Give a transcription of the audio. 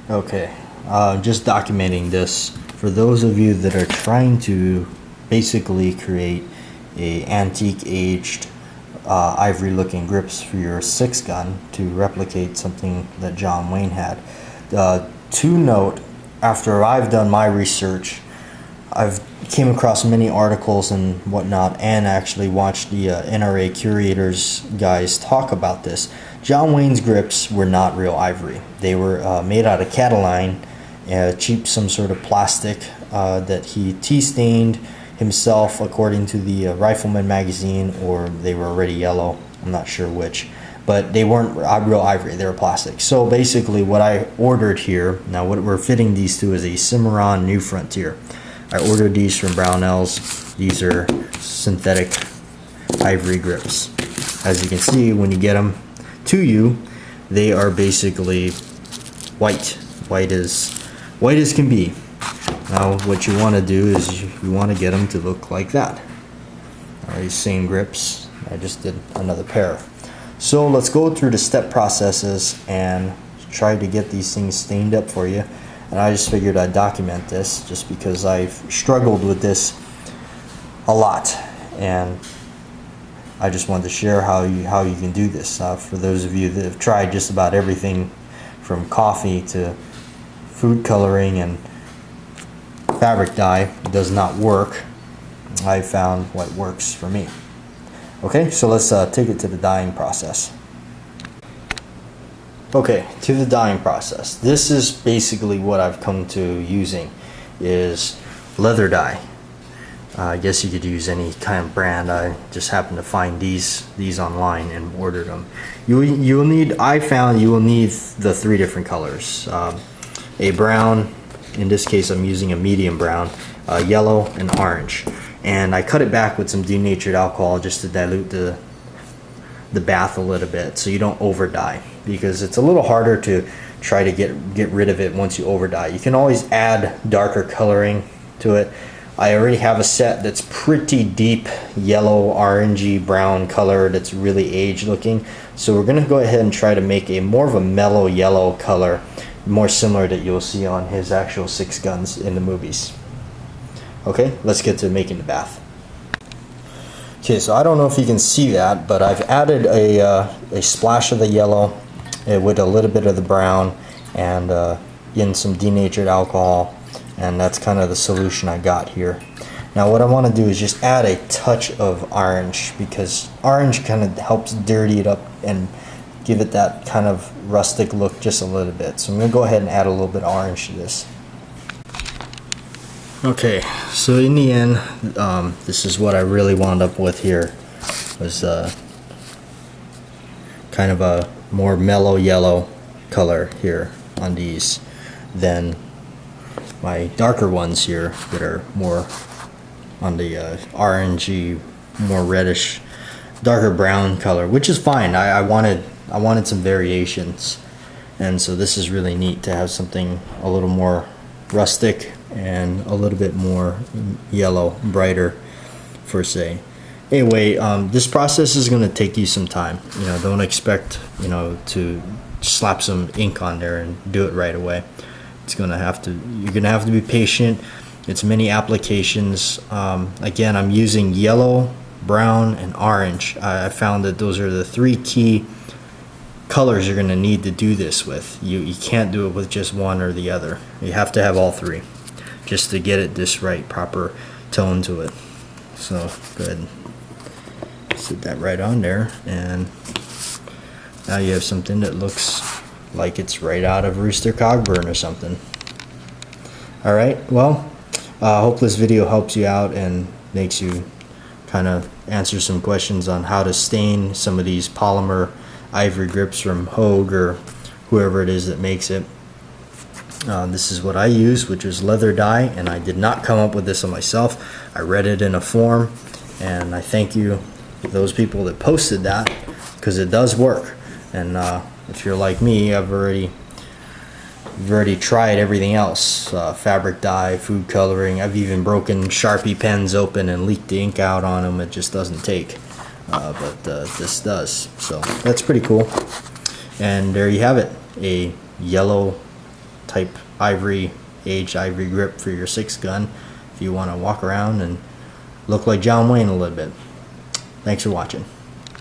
Okay, just documenting this for those of you that are trying to basically create a antique aged ivory looking grips for your 6 gun to replicate something that John Wayne had. To note, after I've done my research, I've came across many articles and whatnot, and actually watched the NRA curators guys talk about this. John Wayne's grips were not real ivory. They were made out of Cataline, cheap, some sort of plastic that he tea stained himself, according to the Rifleman magazine, or they were already yellow. I'm not sure which, but they weren't real ivory. They were plastic. So basically, what I ordered here, now what we're fitting these to is a Cimarron New Frontier. I ordered these from Brownells. These are synthetic ivory grips. As you can see, when you get them to you, they are basically white as can be. Now what you want to do is you want to get them to look like that. These same grips, I just did another pair. So let's go through the step processes and try to get these things stained up for you. And I just figured I'd document this just because I've struggled with this a lot, and I just wanted to share how you can do this. For those of you that have tried just about everything from coffee to food coloring and fabric dye, it does not work. I found what works for me. Okay, so let's take it to the dyeing process. Okay, to the dyeing process. This is basically what I've come to using, is leather dye. I guess you could use any kind of brand. I just happened to find these online and ordered them. You will need, I found you will need the 3 different colors. A brown, in this case I'm using a medium brown, yellow, and orange. And I cut it back with some denatured alcohol just to dilute the bath a little bit so you don't over dye, because it's a little harder to try to get rid of it once you over dye. You can always add darker coloring to it. I already have a set that's pretty deep yellow, orangey, brown color that's really aged looking. So we're gonna go ahead and try to make a more of a mellow yellow color, more similar that you'll see on his actual 6 guns in the movies. Okay, let's get to making the bath. Okay, so I don't know if you can see that, but I've added a splash of the yellow with a little bit of the brown, and in some denatured alcohol, and that's kind of the solution I got here. Now what I want to do is just add a touch of orange, because orange kind of helps dirty it up and give it that kind of rustic look just a little bit. So I'm going to go ahead and add a little bit of orange to this. Okay, so in the end, this is what I really wound up with here, was kind of a more mellow yellow color here on these than my darker ones here that are more on the orangey, more reddish, darker brown color, which is fine. I wanted some variations, and so this is really neat to have something a little more rustic and a little bit more yellow, brighter, per se. Anyway, this process is going to take you some time. You know, don't expect, you know, to slap some ink on there and do it right away. It's gonna have to, you're gonna have to be patient. It's many applications. Again, I'm using yellow, brown, and orange. I found that those are the 3 key colors you're gonna need to do this with. You can't do it with just one or the other. You have to have all 3 just to get it this right, proper tone to it. So go ahead and sit that right on there, and now you have something that looks like it's right out of Rooster Cogburn or something. Alright, well, I hope this video helps you out and makes you kind of answer some questions on how to stain some of these polymer ivory grips from Hogue or whoever it is that makes it. This is what I use, which is leather dye, and I did not come up with this on myself. I read it in a forum, and I thank you those people that posted that, because it does work. And if you're like me, I've already tried everything else, fabric dye, food coloring. I've even broken Sharpie pens open and leaked the ink out on them. It just doesn't take, but this does, so that's pretty cool. And there you have it, a yellow type ivory, aged ivory grip for your 6 gun if you want to walk around and look like John Wayne a little bit. Thanks for watching.